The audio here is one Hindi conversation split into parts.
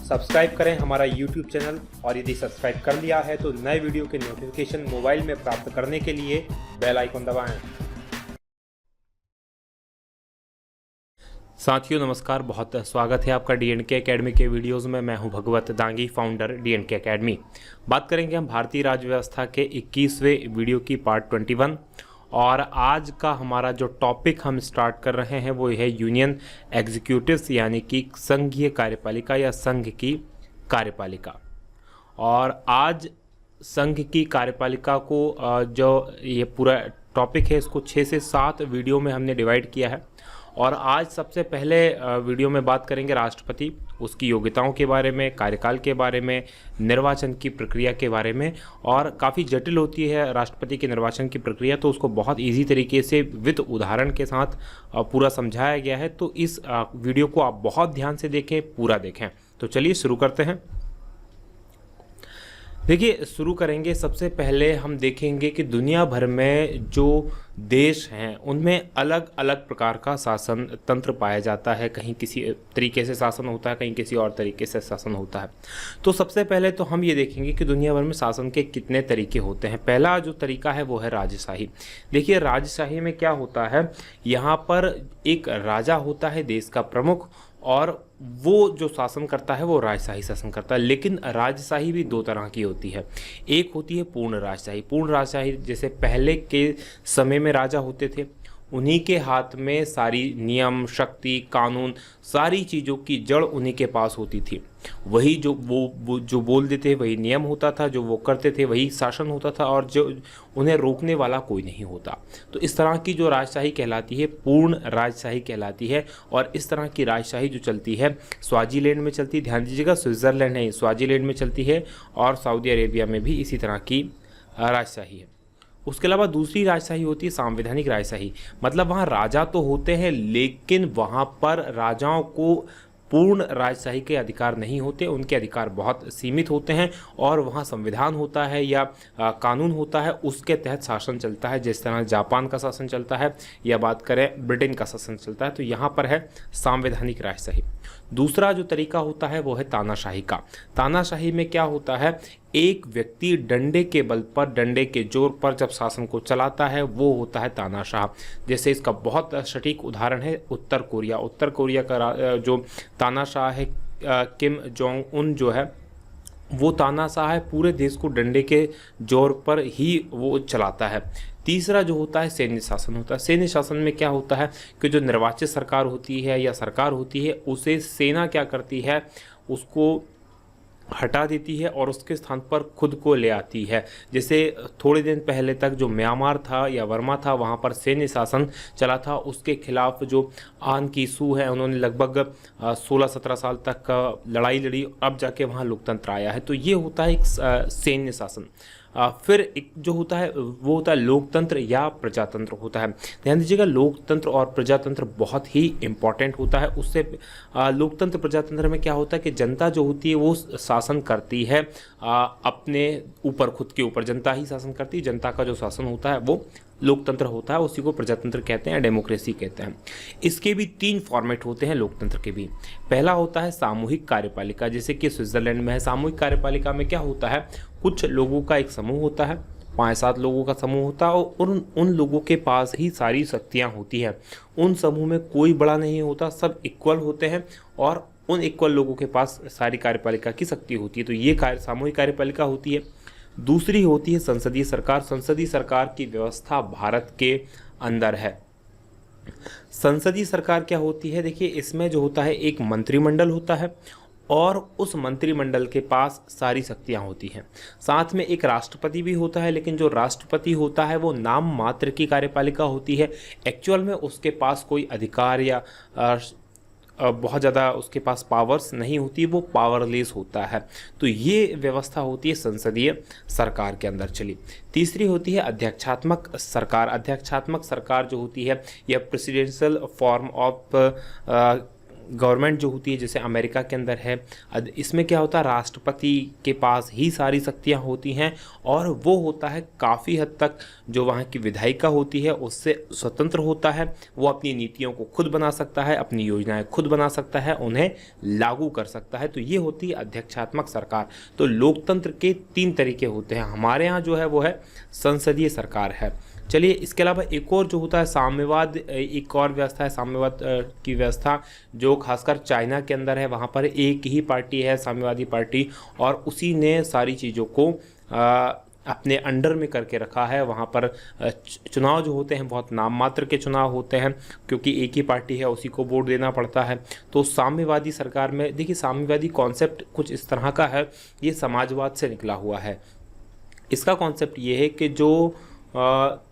सब्सक्राइब करें हमारा YouTube चैनल और यदि सब्सक्राइब कर लिया है तो नए वीडियो के नोटिफिकेशन मोबाइल में प्राप्त करने के लिए बेल आइकन दबाएं। साथियों नमस्कार, बहुत स्वागत है आपका DNK एकेडमी के वीडियोस में। मैं हूं भगवत दांगी, फाउंडर DNK एकेडमी। बात करेंगे हम भारतीय राज्य व्यवस्था के 21वें वीडियो की पार्ट 21 और आज का हमारा जो टॉपिक हम स्टार्ट कर रहे हैं वो है यूनियन एग्जीक्यूटिव्स, यानी कि संघीय कार्यपालिका या संघ की कार्यपालिका। और आज संघ की कार्यपालिका को जो ये पूरा टॉपिक है इसको 6 से 7 वीडियो में हमने डिवाइड किया है। और आज सबसे पहले वीडियो में बात करेंगे राष्ट्रपति, उसकी योग्यताओं के बारे में, कार्यकाल के बारे में, निर्वाचन की प्रक्रिया के बारे में। और काफ़ी जटिल होती है राष्ट्रपति के निर्वाचन की प्रक्रिया, तो उसको बहुत इजी तरीके से विद उदाहरण के साथ पूरा समझाया गया है। तो इस वीडियो को आप बहुत ध्यान से देखें, पूरा देखें। तो चलिए शुरू करते हैं। देखिए, शुरू करेंगे सबसे पहले हम देखेंगे कि दुनिया भर में जो देश हैं उनमें अलग अलग प्रकार का शासन तंत्र पाया जाता है। कहीं किसी तरीके से शासन होता है, कहीं किसी और तरीके से शासन होता है। तो सबसे पहले तो हम ये देखेंगे कि दुनिया भर में शासन के कितने तरीके होते हैं। पहला जो तरीका है वो है राजशाही। देखिए, राजशाही में क्या होता है, यहाँ पर एक राजा होता है देश का प्रमुख और वो जो शासन करता है वो राजशाही शासन करता है। लेकिन राजशाही भी दो तरह की होती है। एक होती है पूर्ण राजशाही। पूर्ण राजशाही जैसे पहले के समय में राजा होते थे, उन्हीं के हाथ में सारी नियम, शक्ति, कानून, सारी चीज़ों की जड़ उन्हीं के पास होती थी। वही जो वो जो बोल देते वही नियम होता था, जो वो करते थे वही शासन होता था, और जो उन्हें रोकने वाला कोई नहीं होता। तो इस तरह की जो राजशाही कहलाती है पूर्ण राजशाही कहलाती है। और इस तरह की राजशाही जो चलती है स्वाजीलैंड में चलती है, ध्यान दीजिएगा, स्विट्ज़रलैंड नहीं, स्वाजीलैंड में चलती है, और सऊदी अरेबिया में भी इसी तरह की राजशाही है। उसके अलावा दूसरी राजशाही होती है संवैधानिक राजशाही। मतलब वहाँ राजा तो होते हैं लेकिन वहाँ पर राजाओं को पूर्ण राजशाही के अधिकार नहीं होते, उनके अधिकार बहुत सीमित होते हैं। और वहाँ संविधान होता है या कानून होता है, उसके तहत शासन चलता है। जिस तरह जापान का शासन चलता है या बात करें ब्रिटेन का शासन चलता है, तो यहाँ पर है संवैधानिक राजशाही। दूसरा जो तरीका होता है वो है तानाशाही का। तानाशाही में क्या होता है, एक व्यक्ति डंडे के बल पर, डंडे के जोर पर जब शासन को चलाता है वो होता है तानाशाह। जैसे इसका बहुत सटीक उदाहरण है उत्तर कोरिया। उत्तर कोरिया का जो तानाशाह है किम जोंग उन जो है वो तानाशाह है, पूरे देश को डंडे के जोर पर ही वो चलाता है। तीसरा जो होता है सैन्य शासन होता है। सैन्य शासन में क्या होता है कि जो निर्वाचित सरकार होती है या सरकार होती है उसे सेना क्या करती है, उसको हटा देती है और उसके स्थान पर खुद को ले आती है। जैसे थोड़े दिन पहले तक जो म्यांमार था या वर्मा था, वहाँ पर सैन्य शासन चला था। उसके खिलाफ जो आन की सू है, उन्होंने लगभग 16-17 साल तक लड़ाई लड़ी, अब जाके वहाँ लोकतंत्र आया है। तो ये होता है एक सैन्य शासन। फिर एक जो होता है वो होता है लोकतंत्र या प्रजातंत्र होता है। ध्यान दीजिएगा, लोकतंत्र और प्रजातंत्र बहुत ही इम्पॉर्टेंट होता है। उससे लोकतंत्र प्रजातंत्र में क्या होता है कि जनता जो होती है वो शासन करती है अपने ऊपर, खुद के ऊपर जनता ही शासन करती है। जनता का जो शासन होता है वो लोकतंत्र होता है, उसी को प्रजातंत्र कहते हैं, डेमोक्रेसी कहते हैं। इसके भी 3 फॉर्मेट होते हैं लोकतंत्र के भी। पहला होता है सामूहिक कार्यपालिका, जैसे कि स्विट्जरलैंड में है। सामूहिक कार्यपालिका में क्या होता है, कुछ लोगों का एक समूह होता है, 5-7 लोगों का समूह होता है, और उन लोगों के पास ही सारी शक्तियाँ होती हैं। उन समूह में कोई बड़ा नहीं होता, सब इक्वल होते हैं और उन इक्वल लोगों के पास सारी कार्यपालिका की शक्ति होती है। तो ये सामूहिक कार्यपालिका होती है। दूसरी होती है संसदीय सरकार। संसदीय सरकार की व्यवस्था भारत के अंदर है। संसदीय सरकार क्या होती है, देखिए इसमें जो होता है एक मंत्रिमंडल होता है और उस मंत्रिमंडल के पास सारी शक्तियां होती हैं। साथ में एक राष्ट्रपति भी होता है, लेकिन जो राष्ट्रपति होता है वो नाम मात्र की कार्यपालिका होती है। एक्चुअल में उसके पास कोई अधिकार या बहुत ज़्यादा उसके पास पावर्स नहीं होती, वो पावरलेस होता है। तो ये व्यवस्था होती है संसदीय सरकार के अंदर। चली तीसरी होती है अध्यक्षात्मक सरकार। अध्यक्षात्मक सरकार जो होती है यह प्रेसिडेंशियल फॉर्म ऑफ गवर्नमेंट जो होती है जैसे अमेरिका के अंदर है, इसमें क्या होता है, राष्ट्रपति के पास ही सारी शक्तियां होती हैं और वो होता है काफ़ी हद तक जो वहाँ की विधायिका होती है उससे स्वतंत्र होता है। वो अपनी नीतियों को खुद बना सकता है, अपनी योजनाएं खुद बना सकता है, उन्हें लागू कर सकता है। तो ये होती है अध्यक्षात्मक सरकार। तो लोकतंत्र के 3 तरीके होते हैं। हमारे यहाँ जो है वो है संसदीय सरकार है। चलिए, इसके अलावा एक और जो होता है साम्यवाद, एक और व्यवस्था है साम्यवाद की व्यवस्था, जो खासकर चाइना के अंदर है। वहाँ पर एक ही पार्टी है, साम्यवादी पार्टी, और उसी ने सारी चीज़ों को अपने अंडर में करके रखा है। वहाँ पर चुनाव जो होते हैं बहुत नाम मात्र के चुनाव होते हैं, क्योंकि एक ही पार्टी है, उसी को वोट देना पड़ता है। तो साम्यवादी सरकार में देखिए, साम्यवादी कॉन्सेप्ट कुछ इस तरह का है, ये समाजवाद से निकला हुआ है। इसका कॉन्सेप्ट ये है कि जो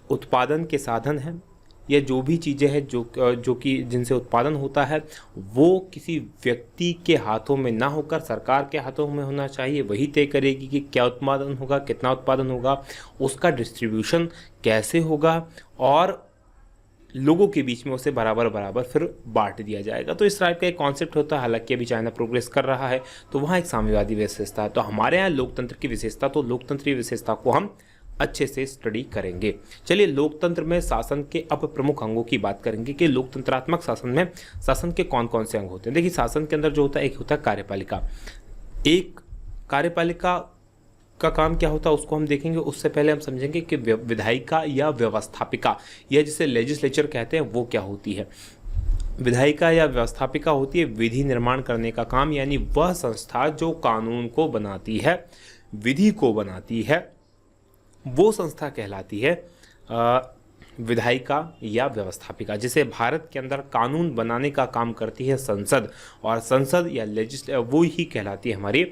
उत्पादन के साधन हैं या जो भी चीज़ें हैं जो कि जिनसे उत्पादन होता है, वो किसी व्यक्ति के हाथों में ना होकर सरकार के हाथों में होना चाहिए। वही तय करेगी कि क्या उत्पादन होगा, कितना उत्पादन होगा, उसका डिस्ट्रीब्यूशन कैसे होगा, और लोगों के बीच में उसे बराबर बराबर फिर बांट दिया जाएगा। तो इस टाइप का एक कॉन्सेप्ट होता है। हालांकि अभी चाइना प्रोग्रेस कर रहा है, तो वहाँ एक साम्यवादी विशेषता है। तो हमारे यहाँ लोकतंत्र की विशेषता, तो लोकतंत्रीय विशेषता को हम अच्छे से स्टडी करेंगे। चलिए, लोकतंत्र में शासन के अब प्रमुख अंगों की बात करेंगे कि लोकतंत्रात्मक शासन में शासन के कौन कौन से अंग होते हैं। देखिए, शासन के अंदर जो होता है, एक होता है कार्यपालिका। एक कार्यपालिका का काम क्या होता है उसको हम देखेंगे। उससे पहले हम समझेंगे कि विधायिका या व्यवस्थापिका, या जिसे लेजिस्लेचर कहते हैं, वो क्या होती है। विधायिका या व्यवस्थापिका होती है विधि निर्माण करने का काम, यानी वह संस्था जो कानून को बनाती है, विधि को बनाती है, वो संस्था कहलाती है विधायिका या व्यवस्थापिका। जिसे भारत के अंदर कानून बनाने का काम करती है संसद, और संसद या वो ही कहलाती है हमारी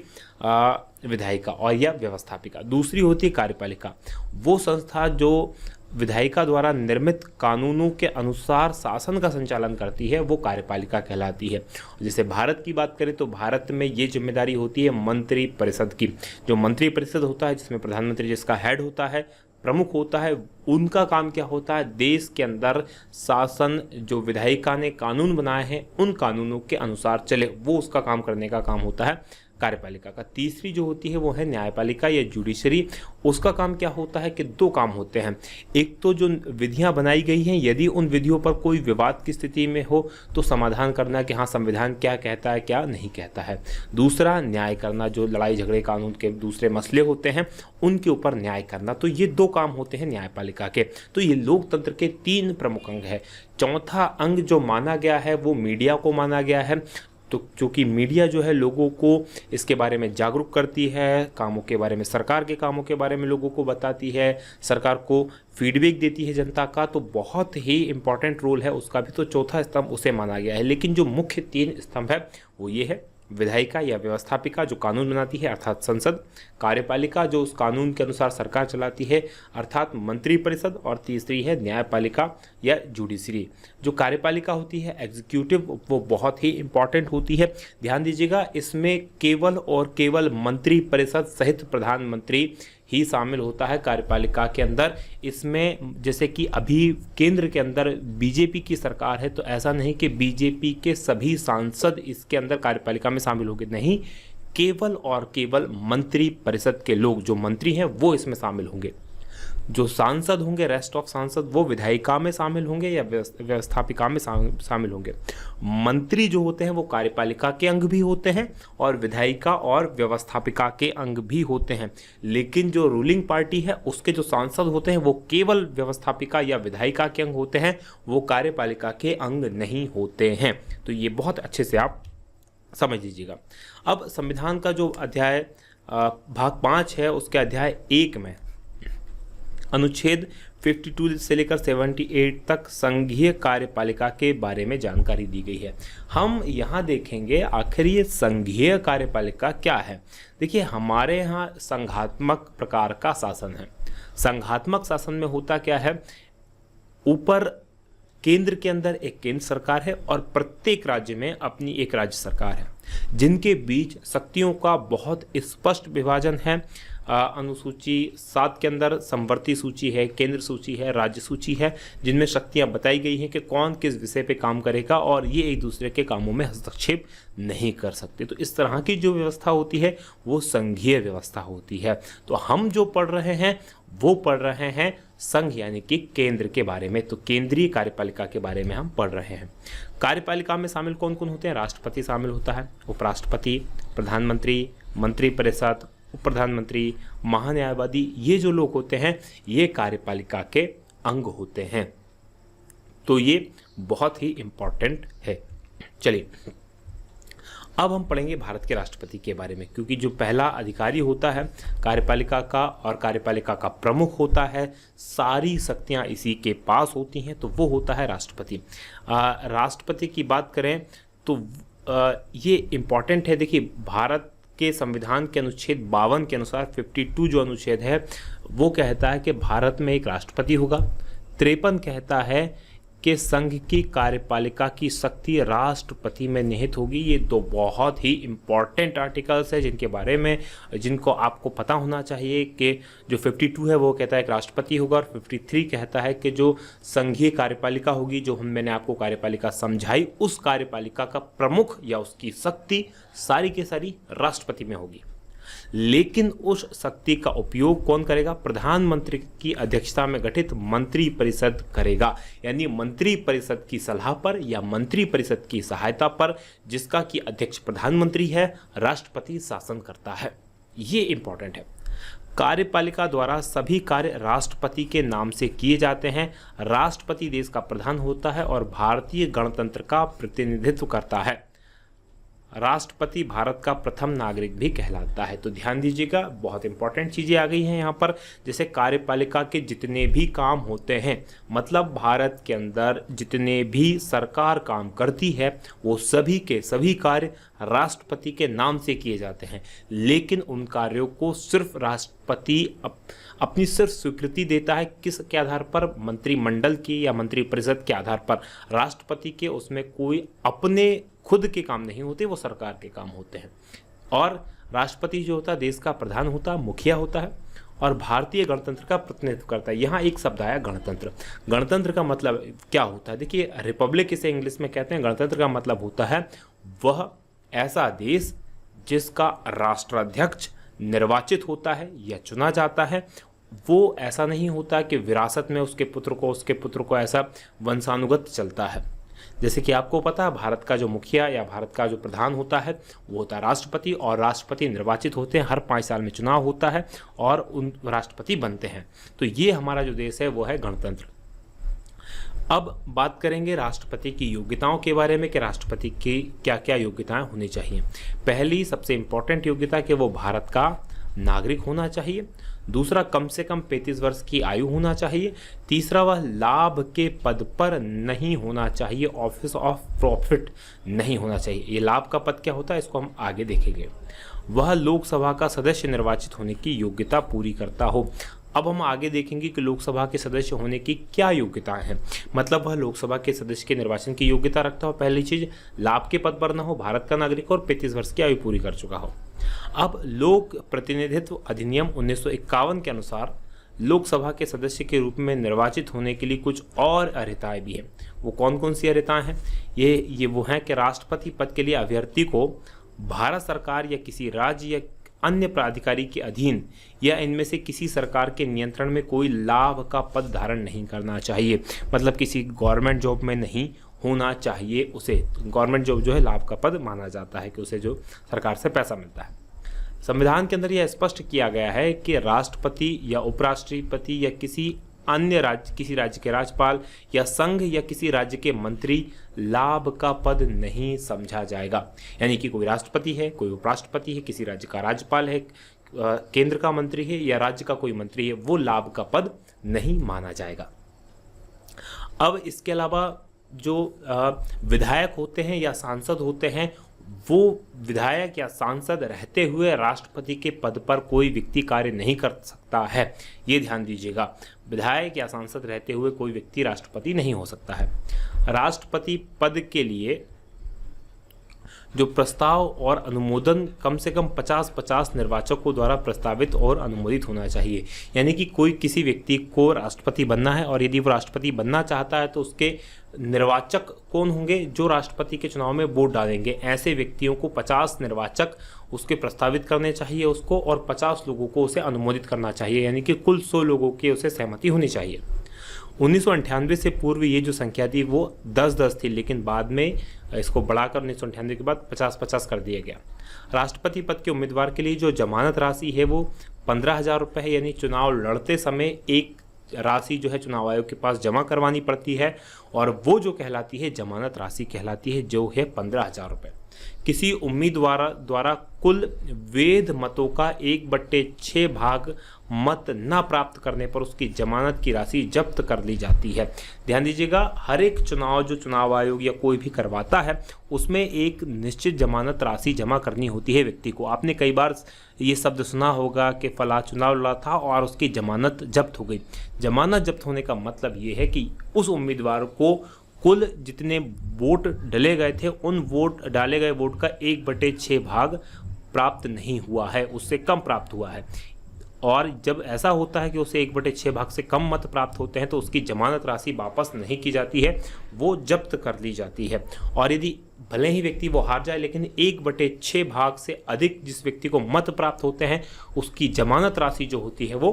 विधायिका और या व्यवस्थापिका। दूसरी होती है कार्यपालिका, वो संस्था जो विधायिका द्वारा निर्मित कानूनों के अनुसार शासन का संचालन करती है, वो कार्यपालिका कहलाती है। जैसे भारत की बात करें तो भारत में ये जिम्मेदारी होती है मंत्री परिषद की। जो मंत्री परिषद होता है, जिसमें प्रधानमंत्री जिसका हेड होता है, प्रमुख होता है, उनका काम क्या होता है, देश के अंदर शासन जो विधायिका ने कानून बनाए हैं उन कानूनों के अनुसार चले, वो उसका काम करने का काम होता है कार्यपालिका का। तीसरी जो होती है वो है न्यायपालिका या जुडिशरी। उसका काम क्या होता है कि 2 काम होते हैं। एक तो जो विधियां बनाई गई हैं, यदि उन विधियों पर कोई विवाद की स्थिति में हो तो समाधान करना कि हाँ संविधान क्या कहता है क्या नहीं कहता है। दूसरा न्याय करना, जो लड़ाई झगड़े कानून के दूसरे मसले होते हैं उनके ऊपर न्याय करना। तो ये 2 काम होते हैं न्यायपालिका के। तो ये लोकतंत्र के 3 प्रमुख अंग है। चौथा अंग जो माना गया है वो मीडिया को माना गया है। तो क्योंकि मीडिया जो है लोगों को इसके बारे में जागरूक करती है, कामों के बारे में, सरकार के कामों के बारे में लोगों को बताती है, सरकार को फीडबैक देती है जनता का, तो बहुत ही इंपॉर्टेंट रोल है उसका भी। तो चौथा स्तंभ उसे माना गया है। लेकिन जो मुख्य 3 स्तंभ है वो ये है, विधायिका या व्यवस्थापिका जो कानून बनाती है अर्थात संसद, कार्यपालिका जो उस कानून के अनुसार सरकार चलाती है अर्थात मंत्री परिषद, और तीसरी है न्यायपालिका या जुडिशरी। जो कार्यपालिका होती है एग्जीक्यूटिव, वो बहुत ही इंपॉर्टेंट होती है। ध्यान दीजिएगा, इसमें केवल और केवल मंत्री परिषद सहित प्रधानमंत्री ही शामिल होता है कार्यपालिका के अंदर। इसमें जैसे कि अभी केंद्र के अंदर बीजेपी की सरकार है, तो ऐसा नहीं कि बीजेपी के सभी सांसद इसके अंदर कार्यपालिका में शामिल होंगे, नहीं, केवल और केवल मंत्री परिषद के लोग जो मंत्री हैं वो इसमें शामिल होंगे। जो सांसद होंगे, रेस्ट ऑफ सांसद, वो विधायिका में शामिल होंगे या व्यवस्थापिका में शामिल होंगे। मंत्री जो होते हैं वो कार्यपालिका के अंग भी होते हैं और विधायिका और व्यवस्थापिका के अंग भी होते हैं। लेकिन जो रूलिंग पार्टी है उसके जो सांसद होते हैं वो केवल व्यवस्थापिका या विधायिका के अंग होते हैं, वो कार्यपालिका के अंग नहीं होते हैं। तो ये बहुत अच्छे से आप समझ लीजिएगा। अब संविधान का जो अध्याय भाग 5 है, उसके अध्याय 1 में अनुच्छेद 52 से लेकर 78 तक संघीय कार्यपालिका के बारे में जानकारी दी गई है। हम यहाँ देखेंगे आखिर ये संघीय कार्यपालिका क्या है। देखिए, हमारे यहाँ संघात्मक प्रकार का शासन है। संघात्मक शासन में होता क्या है, ऊपर केंद्र के अंदर एक केंद्र सरकार है और प्रत्येक राज्य में अपनी एक राज्य सरकार है, जिनके बीच शक्तियों का बहुत स्पष्ट विभाजन है। अनुसूची 7 के अंदर समवर्ती सूची है, केंद्र सूची है, राज्य सूची है, जिनमें शक्तियां बताई गई हैं कि कौन किस विषय पे काम करेगा और ये एक दूसरे के कामों में हस्तक्षेप नहीं कर सकते। तो इस तरह की जो व्यवस्था होती है वो संघीय व्यवस्था होती है। तो हम जो पढ़ रहे हैं वो पढ़ रहे हैं संघ यानी कि केंद्र के बारे में, तो केंद्रीय कार्यपालिका के बारे में हम पढ़ रहे हैं। कार्यपालिका में शामिल कौन कौन होते हैं? राष्ट्रपति शामिल होता है, उपराष्ट्रपति, प्रधानमंत्री, मंत्रिपरिषद, उप प्रधानमंत्री, महान्यायवादी, ये जो लोग होते हैं ये कार्यपालिका के अंग होते हैं। तो ये बहुत ही इम्पोर्टेंट है। चलिए अब हम पढ़ेंगे भारत के राष्ट्रपति के बारे में, क्योंकि जो पहला अधिकारी होता है कार्यपालिका का और कार्यपालिका का प्रमुख होता है, सारी शक्तियां इसी के पास होती हैं, तो वो होता है राष्ट्रपति। राष्ट्रपति की बात करें तो ये इम्पॉर्टेंट है। देखिए भारत के संविधान के अनुच्छेद 52 के अनुसार 52 जो अनुच्छेद है वो कहता है कि भारत में एक राष्ट्रपति होगा। 53 कहता है कि संघ की कार्यपालिका की शक्ति राष्ट्रपति में निहित होगी। ये दो बहुत ही इम्पॉर्टेंट आर्टिकल्स है जिनको आपको पता होना चाहिए कि जो 52 है वो कहता है कि राष्ट्रपति होगा और 53 कहता है कि जो संघीय कार्यपालिका होगी, जो मैंने आपको कार्यपालिका समझाई, उस कार्यपालिका का प्रमुख या उसकी शक्ति सारी के सारी राष्ट्रपति में होगी। लेकिन उस शक्ति का उपयोग कौन करेगा? प्रधानमंत्री की अध्यक्षता में गठित मंत्री परिषद करेगा, यानी मंत्री परिषद की सलाह पर या मंत्री परिषद की सहायता पर, जिसका कि अध्यक्ष प्रधानमंत्री है, राष्ट्रपति शासन करता है। ये इंपॉर्टेंट है। कार्यपालिका द्वारा सभी कार्य राष्ट्रपति के नाम से किए जाते हैं। राष्ट्रपति देश का प्रधान होता है और भारतीय गणतंत्र का प्रतिनिधित्व करता है। राष्ट्रपति भारत का प्रथम नागरिक भी कहलाता है। तो ध्यान दीजिएगा, बहुत इंपॉर्टेंट चीज़ें आ गई हैं यहाँ पर। जैसे कार्यपालिका के जितने भी काम होते हैं, मतलब भारत के अंदर जितने भी सरकार काम करती है वो सभी के सभी कार्य राष्ट्रपति के नाम से किए जाते हैं। लेकिन उन कार्यों को सिर्फ राष्ट्रपति अपनी सिर्फ स्वीकृति देता है। किस के आधार पर? मंत्रिमंडल की या मंत्रिपरिषद के आधार पर। राष्ट्रपति के उसमें कोई अपने खुद के काम नहीं होते, वो सरकार के काम होते हैं। और राष्ट्रपति जो होता है देश का प्रधान होता है, मुखिया होता है और भारतीय गणतंत्र का प्रतिनिधित्व करता है। यहाँ एक शब्द आया गणतंत्र। गणतंत्र का मतलब क्या होता है? देखिए रिपब्लिक इसे इंग्लिश में कहते हैं। गणतंत्र का मतलब होता है वह ऐसा देश जिसका राष्ट्राध्यक्ष निर्वाचित होता है या चुना जाता है। वो ऐसा नहीं होता कि विरासत में उसके पुत्र को ऐसा वंशानुगत चलता है। जैसे कि आपको पता है भारत का जो मुखिया या भारत का जो प्रधान होता है वो होता है राष्ट्रपति, और राष्ट्रपति निर्वाचित होते हैं, हर 5 साल में चुनाव होता है और उन राष्ट्रपति बनते हैं। तो ये हमारा जो देश है वो है गणतंत्र। अब बात करेंगे राष्ट्रपति की योग्यताओं के बारे में कि राष्ट्रपति की क्या क्या योग्यताएं होनी चाहिए। पहली सबसे इंपॉर्टेंट योग्यता कि वो भारत का नागरिक होना चाहिए। दूसरा, कम से कम 35 वर्ष की आयु होना चाहिए। तीसरा, वह लाभ के पद पर नहीं होना चाहिए, ऑफिस ऑफ प्रॉफिट नहीं होना चाहिए। ये लाभ का पद क्या होता है इसको हम आगे देखेंगे। वह लोकसभा का सदस्य निर्वाचित होने की योग्यता पूरी करता हो। अब हम आगे देखेंगे कि लोकसभा के सदस्य होने की क्या योग्यताएं हैं। मतलब वह लोकसभा के सदस्य के निर्वाचन की योग्यता रखता हो। पहली चीज, लाभ के पद पर न हो, भारत का नागरिक और 35 वर्ष की आयु पूरी कर चुका हो। अब लोक प्रतिनिधित्व अधिनियम 1951 के अनुसार लोकसभा के सदस्य के रूप में निर्वाचित होने के लिए कुछ और अर्हताएं भी हैं। वो कौन कौन सी अर्हताएं हैं? ये वो हैं कि राष्ट्रपति पद के लिए अभ्यर्थी को भारत सरकार या किसी राज्य या अन्य प्राधिकारी के अधीन या इनमें से किसी सरकार के नियंत्रण में कोई लाभ का पद धारण नहीं करना चाहिए। मतलब किसी गवर्नमेंट जॉब में नहीं होना चाहिए उसे। गवर्नमेंट जॉब जो है लाभ का पद माना जाता है कि उसे जो सरकार से पैसा मिलता है। संविधान के अंदर यह स्पष्ट किया गया है कि राष्ट्रपति या उपराष्ट्रपति या किसी राज्य के राज्यपाल या संघ या किसी राज्य के मंत्री लाभ का पद नहीं समझा जाएगा। यानी कि कोई राष्ट्रपति है, कोई उपराष्ट्रपति है, किसी राज्य का राज्यपाल है, केंद्र का मंत्री है या राज्य का कोई मंत्री है, वो लाभ का पद नहीं माना जाएगा। अब इसके अलावा जो विधायक होते हैं या सांसद होते हैं, वो विधायक या सांसद रहते हुए राष्ट्रपति के पद पर कोई व्यक्ति कार्य नहीं कर सकता है। ये ध्यान दीजिएगा, विधायक या सांसद रहते हुए कोई व्यक्ति राष्ट्रपति नहीं हो सकता है। राष्ट्रपति पद के लिए जो प्रस्ताव और अनुमोदन कम से कम 50-50 निर्वाचकों द्वारा प्रस्तावित और अनुमोदित होना चाहिए। यानी कि कोई किसी व्यक्ति को राष्ट्रपति बनना है और यदि वो राष्ट्रपति बनना चाहता है तो उसके निर्वाचक कौन होंगे, जो राष्ट्रपति के चुनाव में वोट डालेंगे। ऐसे व्यक्तियों को 50 निर्वाचक उसके प्रस्तावित करने चाहिए उसको, और 50 लोगों को उसे अनुमोदित करना चाहिए, यानी कि कुल 100 लोगों की उसे सहमति होनी चाहिए। 1998 से पूर्व ये जो संख्या थी वो 10-10 थी, लेकिन बाद में इसको बढ़ाकर 1998 के बाद 50-50 कर दिया गया। राष्ट्रपति पद के उम्मीदवार के लिए जो जमानत राशि है वो 15,000 रुपये है, यानी चुनाव लड़ते समय एक राशि जो है चुनाव आयोग के पास जमा करवानी पड़ती है, और वो जो कहलाती है जमानत राशि कहलाती है, जो है 15,000 रुपये। किसी उम्मीदवार द्वारा कुल वैध मतों का 1/6 भाग मत न प्राप्त करने पर उसकी जमानत की राशि जब्त कर ली जाती है। ध्यान दीजिएगा, हर एक चुनाव जो चुनाव आयोग या कोई भी करवाता है उसमें एक निश्चित जमानत राशि जमा करनी होती है व्यक्ति को। आपने कई बार ये शब्द सुना होगा कि फला चुनाव लड़ा था और उसकी जमानत जब्त हो गई। जमानत जब्त होने का मतलब ये है कि उस उम्मीदवार को कुल जितने वोट डले गए थे उन डाले गए वोट का 1/6 भाग प्राप्त नहीं हुआ है, उससे कम प्राप्त हुआ है। और जब ऐसा होता है कि उसे 1/6 भाग से कम मत प्राप्त होते हैं तो उसकी जमानत राशि वापस नहीं की जाती है, वो जब्त कर ली जाती है। और यदि भले ही व्यक्ति वो हार जाए, लेकिन 1/6 भाग से अधिक जिस व्यक्ति को मत प्राप्त होते हैं उसकी जमानत राशि जो होती है वो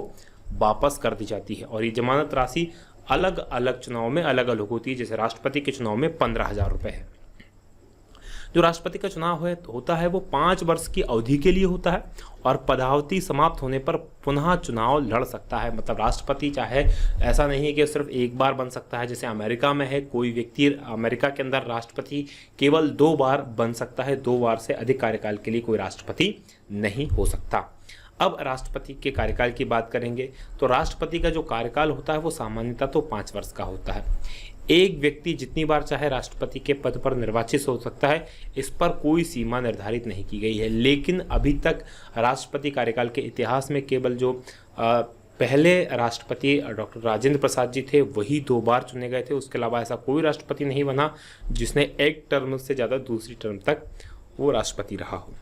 वापस कर दी जाती है। और ये जमानत राशि अलग अलग चुनाव में अलग अलग होती है। जैसे राष्ट्रपति के चुनाव में 15,000 रुपये है। जो राष्ट्रपति का चुनाव होता है वो 5 वर्ष की अवधि के लिए होता है, और पदावधि समाप्त होने पर पुनः चुनाव लड़ सकता है। मतलब राष्ट्रपति चाहे, ऐसा नहीं है कि सिर्फ एक बार बन सकता है जैसे अमेरिका में है। कोई व्यक्ति अमेरिका के अंदर राष्ट्रपति केवल 2 बार बन सकता है, 2 बार से अधिक कार्यकाल के लिए कोई राष्ट्रपति नहीं हो सकता। अब राष्ट्रपति के कार्यकाल की बात करेंगे तो राष्ट्रपति का जो कार्यकाल होता है वो सामान्यतः तो 5 वर्ष का होता है। एक व्यक्ति जितनी बार चाहे राष्ट्रपति के पद पर निर्वाचित हो सकता है, इस पर कोई सीमा निर्धारित नहीं की गई है। लेकिन अभी तक राष्ट्रपति कार्यकाल के इतिहास में केवल जो पहले राष्ट्रपति डॉक्टर राजेंद्र प्रसाद जी थे वही 2 बार चुने गए थे। उसके अलावा ऐसा कोई राष्ट्रपति नहीं बना जिसने एक टर्म से ज़्यादा दूसरी टर्म तक वो राष्ट्रपति रहा हो।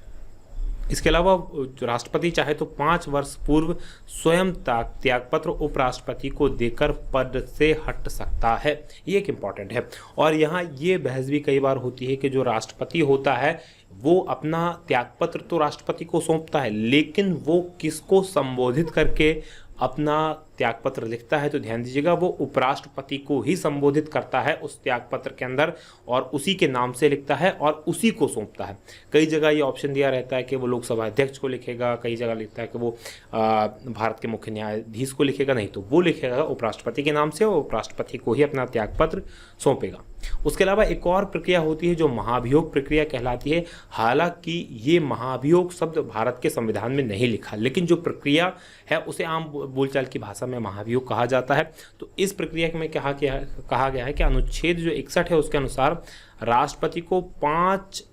इसके अलावा जो राष्ट्रपति चाहे तो 5 वर्ष पूर्व स्वयं त्यागपत्र उपराष्ट्रपति को देकर पद से हट सकता है। ये एक इम्पॉर्टेंट है। और यहाँ ये बहस भी कई बार होती है कि जो राष्ट्रपति होता है वो अपना त्यागपत्र तो राष्ट्रपति को सौंपता है, लेकिन वो किसको संबोधित करके अपना त्यागपत्र लिखता है, तो ध्यान दीजिएगा वो उपराष्ट्रपति को ही संबोधित करता है उस त्यागपत्र के अंदर, और उसी के नाम से लिखता है और उसी को सौंपता है। कई जगह ये ऑप्शन दिया रहता है कि वो लोकसभा अध्यक्ष को लिखेगा, कई जगह लिखता है कि वो भारत के मुख्य न्यायाधीश को लिखेगा, नहीं तो वो लिखेगा उपराष्ट्रपति के नाम से और उपराष्ट्रपति को ही अपना त्यागपत्र सौंपेगा। उसके अलावा एक और प्रक्रिया होती है जो महाभियोग प्रक्रिया कहलाती है। हालांकि ये महाभियोग शब्द भारत के संविधान में नहीं लिखा, लेकिन जो प्रक्रिया है उसे आम बोलचाल की भाषा में महाभियोग कहा जाता है। तो इस प्रक्रिया में कहा गया है कि अनुच्छेद जो 61 है उसके अनुसार राष्ट्रपति को 5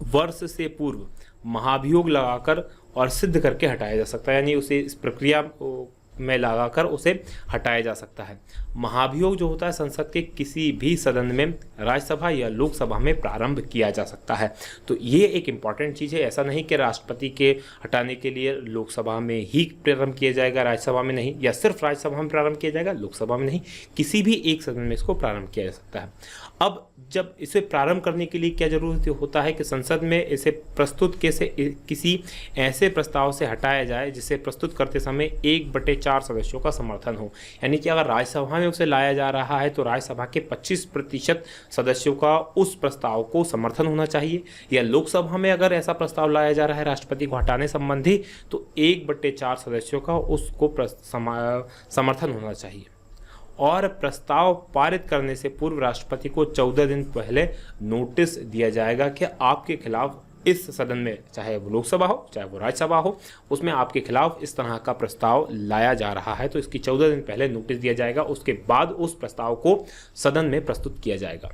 वर्ष से पूर्व महाभियोग लगाकर और सिद्ध करके हटाया जा सकता है, यानी उसे इस प्रक्रिया में लगाकर उसे हटाया जा सकता है। महाभियोग जो होता है संसद के किसी भी सदन में, राज्यसभा या लोकसभा में प्रारंभ किया जा सकता है। तो ये एक इम्पॉर्टेंट चीज़ है। ऐसा नहीं कि राष्ट्रपति के हटाने के लिए लोकसभा में ही प्रारंभ किया जाएगा, राज्यसभा में नहीं, या सिर्फ राज्यसभा में प्रारंभ किया जाएगा, लोकसभा में नहीं, किसी भी एक सदन में इसको प्रारंभ किया जा सकता है। अब जब इसे प्रारंभ करने के लिए क्या जरूरत होता है कि संसद में इसे प्रस्तुत किसी ऐसे प्रस्ताव से हटाया जाए जिसे प्रस्तुत करते समय 1/4 सदस्यों का समर्थन हो। यानी कि अगर राज्यसभा में उसे लाया जा रहा है तो राज्यसभा के 25% सदस्यों का उस प्रस्ताव को समर्थन होना चाहिए, या लोकसभा में अगर ऐसा प्रस्ताव लाया जा रहा है राष्ट्रपति को हटाने संबंधी तो 1/4 सदस्यों का उसको समर्थन होना चाहिए। और प्रस्ताव पारित करने से पूर्व राष्ट्रपति को 14 दिन पहले नोटिस दिया जाएगा कि आपके खिलाफ इस सदन में, चाहे वो लोकसभा हो चाहे वो राज्यसभा हो, उसमें आपके खिलाफ इस तरह का प्रस्ताव लाया जा रहा है। तो इसकी 14 दिन पहले नोटिस दिया जाएगा, उसके बाद उस प्रस्ताव को सदन में प्रस्तुत किया जाएगा।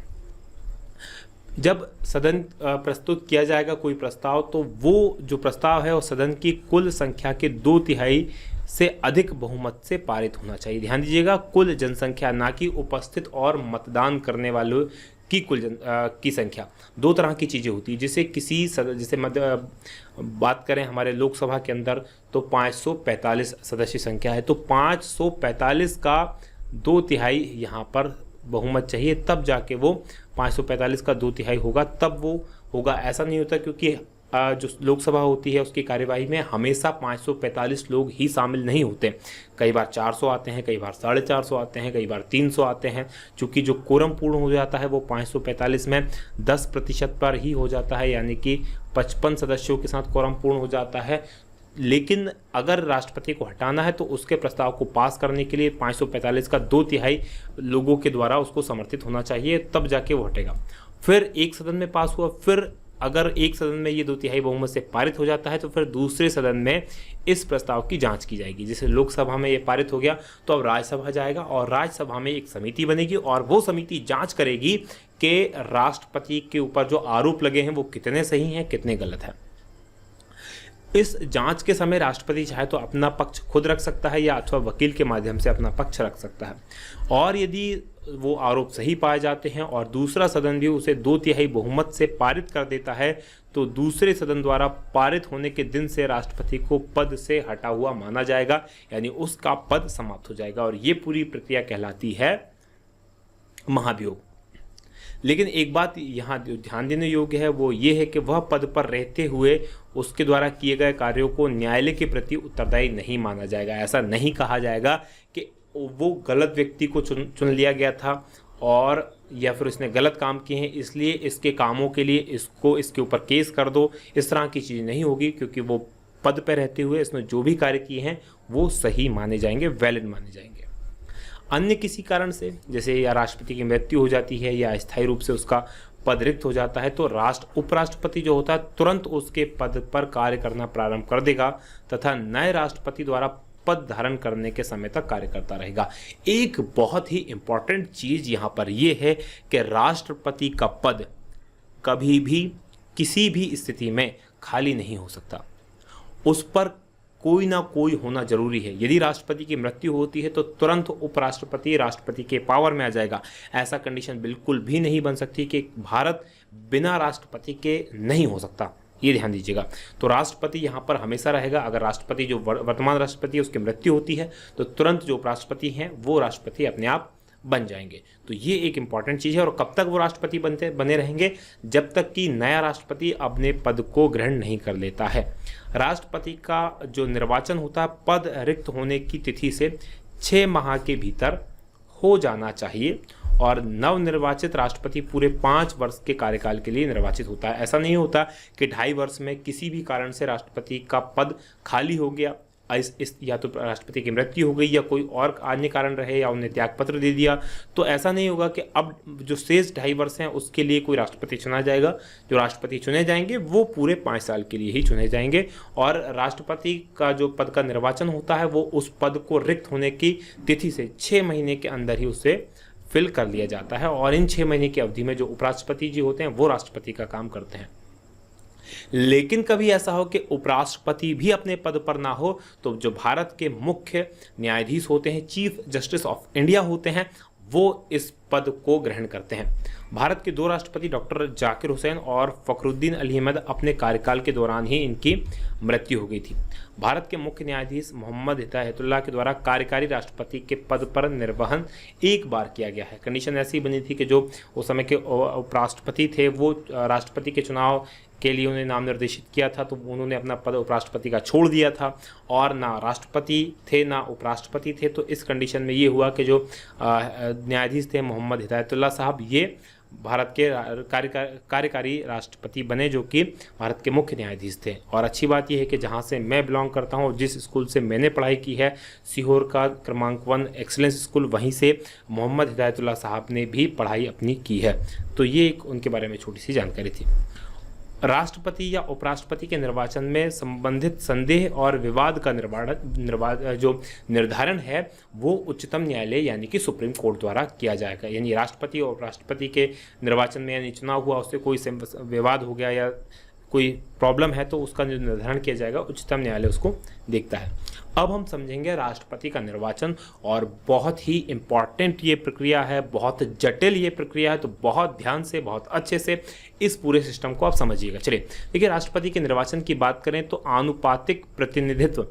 जब सदन प्रस्तुत किया जाएगा कोई प्रस्ताव, तो वो जो प्रस्ताव है वो सदन की कुल संख्या के 2/3 से अधिक बहुमत से पारित होना चाहिए। ध्यान दीजिएगा, कुल जनसंख्या, ना कि उपस्थित और मतदान करने वालों की संख्या। दो तरह की चीज़ें होती है, जिसे जैसे बात करें हमारे लोकसभा के अंदर तो 545 सदस्य संख्या है, तो 545 का 2/3 यहाँ पर बहुमत चाहिए, तब जाके वो 545 का 2/3 होगा, तब वो होगा। ऐसा नहीं होता, क्योंकि जो लोकसभा होती है उसकी कार्यवाही में हमेशा 545 लोग ही शामिल नहीं होते। कई बार 400 आते हैं, कई बार 450 आते हैं, कई बार 300 आते हैं। चूँकि जो कोरम पूर्ण हो जाता है वो 545 में 10% पर ही हो जाता है, यानी कि 55 सदस्यों के साथ कोरम पूर्ण हो जाता है। लेकिन अगर राष्ट्रपति को हटाना है तो उसके प्रस्ताव को पास करने के लिए 545 का 2/3 लोगों के द्वारा उसको समर्थित होना चाहिए, तब जाके वो हटेगा। फिर एक सदन में पास हुआ, फिर अगर एक सदन में ये 2/3 बहुमत से पारित हो जाता है तो फिर दूसरे सदन में इस प्रस्ताव की जांच की जाएगी। जैसे लोकसभा में ये पारित हो गया तो अब राज्यसभा जाएगा, और राज्यसभा में एक समिति बनेगी, और वो समिति जांच करेगी कि राष्ट्रपति के ऊपर जो आरोप लगे हैं वो कितने सही हैं, कितने गलत हैं। इस जांच के समय राष्ट्रपति चाहे तो अपना पक्ष खुद रख सकता है या अथवा वकील के माध्यम से अपना पक्ष रख सकता है, और यदि वो आरोप सही पाए जाते हैं और दूसरा सदन भी उसे 2/3 बहुमत से पारित कर देता है तो दूसरे सदन द्वारा पारित होने के दिन से राष्ट्रपति को पद से हटा हुआ माना जाएगा, यानी उसका पद समाप्त हो जाएगा, और ये पूरी प्रक्रिया कहलाती है महाभियोग। लेकिन एक बात यहाँ ध्यान देने योग्य है, वो ये है कि वह पद पर रहते हुए उसके द्वारा किए गए कार्यों को न्यायालय के प्रति उत्तरदायी नहीं माना जाएगा। ऐसा नहीं कहा जाएगा कि वो गलत व्यक्ति को चुन लिया गया था और या फिर उसने गलत काम किए हैं इसलिए इसके कामों के लिए इसके ऊपर केस कर दो। इस तरह की चीज़ नहीं होगी, क्योंकि वो पद पर रहते हुए इसने जो भी कार्य किए हैं वो सही माने जाएंगे, वैलिड माने जाएंगे। अन्य किसी कारण से, जैसे या राष्ट्रपति की मृत्यु हो जाती है या अस्थायी रूप से उसका पद रिक्त हो जाता है, तो उपराष्ट्रपति जो होता है तुरंत उसके पद पर कार्य करना प्रारंभ कर देगा तथा नए राष्ट्रपति द्वारा पद धारण करने के समय तक कार्य करता रहेगा। एक बहुत ही इंपॉर्टेंट चीज यहाँ पर यह है कि राष्ट्रपति का पद कभी भी किसी भी स्थिति में खाली नहीं हो सकता, उस पर कोई ना कोई होना जरूरी है। यदि राष्ट्रपति की मृत्यु होती है तो तुरंत उपराष्ट्रपति राष्ट्रपति के पावर में आ जाएगा। ऐसा कंडीशन बिल्कुल भी नहीं बन सकती कि भारत बिना राष्ट्रपति के नहीं हो सकता, ये ध्यान दीजिएगा। तो राष्ट्रपति यहाँ पर हमेशा रहेगा। अगर राष्ट्रपति जो वर्तमान राष्ट्रपति है उसकी मृत्यु होती है तो तुरंत जो उपराष्ट्रपति हैं वो राष्ट्रपति अपने आप बन जाएंगे। तो ये एक इंपॉर्टेंट चीज़ है। और कब तक वो राष्ट्रपति बने रहेंगे? जब तक कि नया राष्ट्रपति अपने पद को ग्रहण नहीं कर लेता है। राष्ट्रपति का जो निर्वाचन होता है पद रिक्त होने की तिथि से 6 माह के भीतर हो जाना चाहिए, और नवनिर्वाचित राष्ट्रपति पूरे 5 वर्ष के कार्यकाल के लिए निर्वाचित होता है। ऐसा नहीं होता कि 2.5 वर्ष में किसी भी कारण से राष्ट्रपति का पद खाली हो गया, या तो राष्ट्रपति की मृत्यु हो गई या कोई और अन्य कारण रहे या उन्हें त्यागपत्र दे दिया, तो ऐसा नहीं होगा कि अब जो शेष 2.5 वर्ष हैं उसके लिए कोई राष्ट्रपति चुना जाएगा। जो राष्ट्रपति चुने जाएंगे वो पूरे 5 साल के लिए ही चुने जाएंगे, और राष्ट्रपति का जो पद का निर्वाचन होता है वो उस पद को रिक्त होने की तिथि से 6 महीने के अंदर ही उसे फिल कर लिया जाता है। और इन 6 महीने की अवधि में जो उपराष्ट्रपति जी होते हैं वो राष्ट्रपति का काम करते हैं। लेकिन कभी ऐसा हो कि उपराष्ट्रपति भी अपने पद पर ना हो तो जो भारत के मुख्य न्यायाधीश होते हैं, चीफ जस्टिस ऑफ इंडिया होते हैं, वो इस पद को ग्रहण करते हैं। भारत के 2 राष्ट्रपति डॉक्टर जाकिर हुसैन और फखरुद्दीन अली अहमद अपने कार्यकाल के दौरान ही इनकी मृत्यु हो गई थी। भारत के मुख्य न्यायाधीश मोहम्मद हिदायतुल्लाह के द्वारा कार्यकारी राष्ट्रपति के पद पर निर्वहन एक बार किया गया है। कंडीशन ऐसी बनी थी कि जो उस समय के उपराष्ट्रपति थे वो राष्ट्रपति के चुनाव के लिए उन्हें नाम निर्देशित किया था, तो उन्होंने अपना पद उपराष्ट्रपति का छोड़ दिया था, और ना राष्ट्रपति थे ना उपराष्ट्रपति थे। तो इस कंडीशन में ये हुआ कि जो न्यायाधीश थे मोहम्मद हिदायतुल्लाह साहब, ये भारत के कार्यकारी राष्ट्रपति बने, जो कि भारत के मुख्य न्यायाधीश थे। और अच्छी बात यह है कि जहां से मैं बिलोंग करता हूं, जिस स्कूल से मैंने पढ़ाई की है, सीहोर का क्रमांक 1 एक्सीलेंस स्कूल, वहीं से मोहम्मद हिदायतुल्लाह साहब ने भी पढ़ाई अपनी की है। तो ये एक उनके बारे में छोटी सी जानकारी थी। राष्ट्रपति या उपराष्ट्रपति के निर्वाचन में संबंधित संदेह और विवाद का जो निर्धारण है वो उच्चतम न्यायालय यानी कि सुप्रीम कोर्ट द्वारा किया जाएगा। यानी राष्ट्रपति और उपराष्ट्रपति के निर्वाचन में यानी चुनाव हुआ, उससे कोई विवाद हो गया या कोई प्रॉब्लम है तो उसका जो निर्धारण किया जाएगा उच्चतम न्यायालय उसको देखता है। अब हम समझेंगे राष्ट्रपति का निर्वाचन, और बहुत ही इम्पॉर्टेंट ये प्रक्रिया है, बहुत जटिल ये प्रक्रिया है, तो बहुत ध्यान से, बहुत अच्छे से इस पूरे सिस्टम को आप समझिएगा। चलिए देखिए, राष्ट्रपति के निर्वाचन की बात करें तो आनुपातिक प्रतिनिधित्व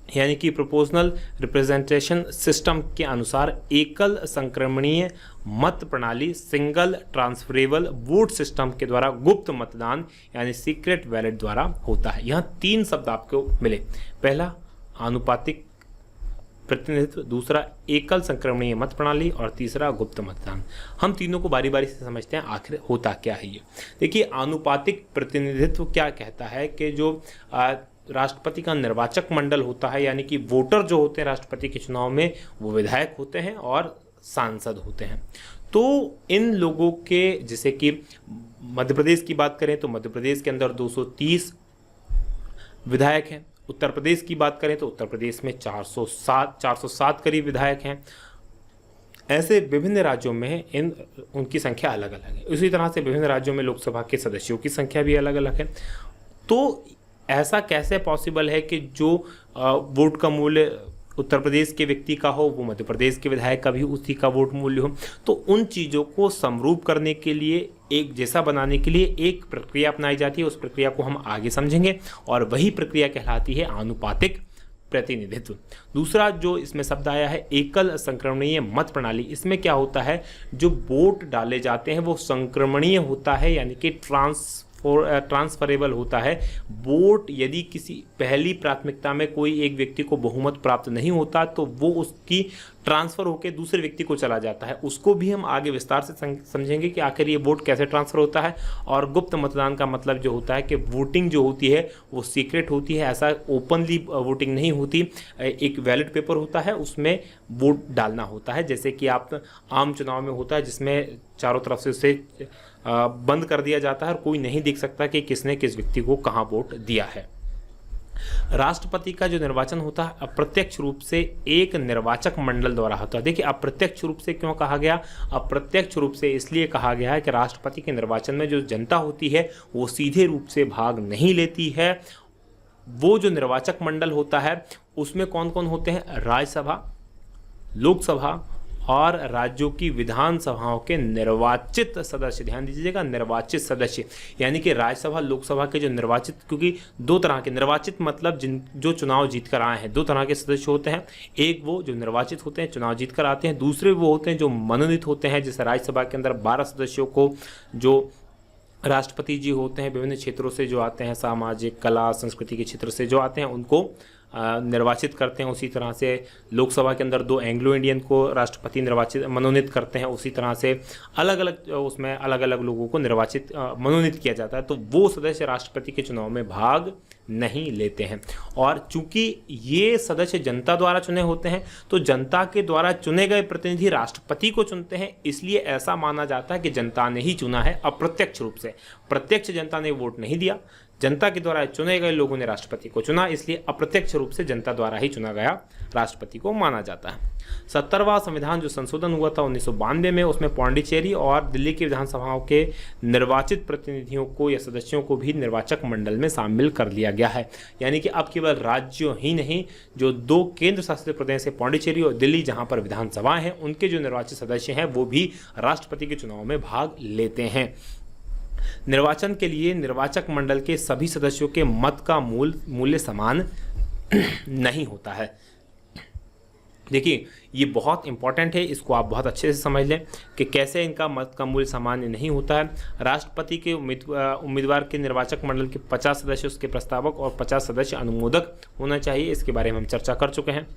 यानी कि प्रोपोर्शनल रिप्रेजेंटेशन सिस्टम के अनुसार एकल संक्रमणीय मत प्रणाली सिंगल ट्रांसफरेबल वोट सिस्टम के द्वारा गुप्त मतदान यानी सीक्रेट बैलेट द्वारा होता है। यहाँ 3 शब्द आपको मिले, पहला आनुपातिक प्रतिनिधित्व, दूसरा एकल संक्रमणीय मत प्रणाली और तीसरा गुप्त मतदान। हम तीनों को बारी बारी से समझते हैं आखिर होता क्या है ये। देखिए, आनुपातिक प्रतिनिधित्व क्या कहता है कि जो राष्ट्रपति का निर्वाचक मंडल होता है, यानी कि वोटर जो होते हैं राष्ट्रपति के चुनाव में, वो विधायक होते हैं और सांसद होते हैं। तो इन लोगों के, जैसे कि मध्य प्रदेश की बात करें तो मध्य प्रदेश के अंदर 230 विधायक हैं। उत्तर प्रदेश की बात करें तो उत्तर प्रदेश में 407 करीब विधायक हैं। ऐसे विभिन्न राज्यों में उनकी संख्या अलग अलग है। इसी तरह से विभिन्न राज्यों में लोकसभा के सदस्यों की संख्या भी अलग अलग है। तो ऐसा कैसे पॉसिबल है कि जो वोट का मूल्य उत्तर प्रदेश के व्यक्ति का हो वो मध्य प्रदेश के विधायक का भी उसी का वोट मूल्य हो? तो उन चीज़ों को समरूप करने के लिए, एक जैसा बनाने के लिए एक प्रक्रिया अपनाई जाती है। उस प्रक्रिया को हम आगे समझेंगे और वही प्रक्रिया कहलाती है आनुपातिक प्रतिनिधित्व। दूसरा जो इसमें शब्द आया है एकल संक्रमणीय मत प्रणाली, इसमें क्या होता है, जो वोट डाले जाते हैं वो संक्रमणीय होता है, यानी कि ट्रांसफरेबल होता है। वोट यदि किसी पहली प्राथमिकता में कोई एक व्यक्ति को बहुमत प्राप्त नहीं होता तो वो उसकी ट्रांसफर होकर दूसरे व्यक्ति को चला जाता है। उसको भी हम आगे विस्तार से समझेंगे कि आखिर ये वोट कैसे ट्रांसफर होता है। और गुप्त मतदान का मतलब जो होता है कि वोटिंग जो होती है वो सीक्रेट होती है, ऐसा ओपनली वोटिंग नहीं होती। एक बैलेट पेपर होता है, उसमें वोट डालना होता है, जैसे कि आप आम चुनाव में होता है जिसमें चारों तरफ से उसे बंद कर दिया जाता है और कोई नहीं देख सकता कि किसने किस व्यक्ति को कहाँ वोट दिया है। राष्ट्रपति का जो निर्वाचन होता है अप्रत्यक्ष रूप से एक निर्वाचक मंडल द्वारा होता है। देखिए, अप्रत्यक्ष रूप से क्यों कहा गया? अप्रत्यक्ष रूप से इसलिए कहा गया है कि राष्ट्रपति के निर्वाचन में जो जनता होती है वो सीधे रूप से भाग नहीं लेती है। वो जो निर्वाचक मंडल होता है उसमें कौन कौन होते हैं? राज्यसभा, लोकसभा और राज्यों की विधानसभाओं के निर्वाचित सदस्य। ध्यान दीजिएगा, निर्वाचित सदस्य, यानी कि राज्यसभा लोकसभा के जो निर्वाचित, क्योंकि 2 तरह के निर्वाचित मतलब जो चुनाव जीत कर आए हैं, 2 तरह के सदस्य होते हैं। एक वो जो निर्वाचित होते हैं, चुनाव जीत कर आते हैं, दूसरे वो होते हैं जो मनोनीत होते हैं। जैसे राज्यसभा के अंदर 12 सदस्यों को जो राष्ट्रपति जी होते हैं विभिन्न क्षेत्रों से जो आते हैं, सामाजिक, कला, संस्कृति के क्षेत्र से जो आते हैं उनको निर्वाचित करते हैं। उसी तरह से लोकसभा के अंदर 2 एंग्लो इंडियन को राष्ट्रपति मनोनीत करते हैं। उसी तरह से अलग अलग उसमें अलग अलग लोगों को मनोनीत किया जाता है। तो वो सदस्य राष्ट्रपति के चुनाव में भाग नहीं लेते हैं। और चूंकि ये सदस्य जनता द्वारा चुने होते हैं तो जनता के द्वारा चुने गए प्रतिनिधि राष्ट्रपति को चुनते हैं, इसलिए ऐसा माना जाता है कि जनता ने ही चुना है अप्रत्यक्ष रूप से। प्रत्यक्ष जनता ने वोट नहीं दिया, जनता के द्वारा चुने गए लोगों ने राष्ट्रपति को चुना, इसलिए अप्रत्यक्ष रूप से जनता द्वारा ही चुना गया राष्ट्रपति को माना जाता है। 70वां संविधान जो संशोधन हुआ था 1992 में, उसमें पौंडीचेरी और दिल्ली की विधानसभाओं के निर्वाचित प्रतिनिधियों को या सदस्यों को भी निर्वाचक मंडल में शामिल कर लिया गया है। यानी कि अब केवल राज्यों ही नहीं, जो 2 केंद्र शासित प्रदेश है पौंडीचेरी और दिल्ली, जहां पर विधानसभाएं हैं, उनके जो निर्वाचित सदस्य हैं वो भी राष्ट्रपति के चुनाव में भाग लेते हैं। निर्वाचन के लिए निर्वाचक मंडल के सभी सदस्यों के मत का मूल्य समान नहीं होता है। देखिए, ये बहुत इंपॉर्टेंट है, इसको आप बहुत अच्छे से समझ लें कि कैसे इनका मत का मूल्य सामान्य नहीं होता है। राष्ट्रपति के उम्मीदवार के निर्वाचक मंडल के 50 सदस्य उसके प्रस्तावक और 50 सदस्य अनुमोदक होना चाहिए। इसके बारे में हम चर्चा कर चुके हैं।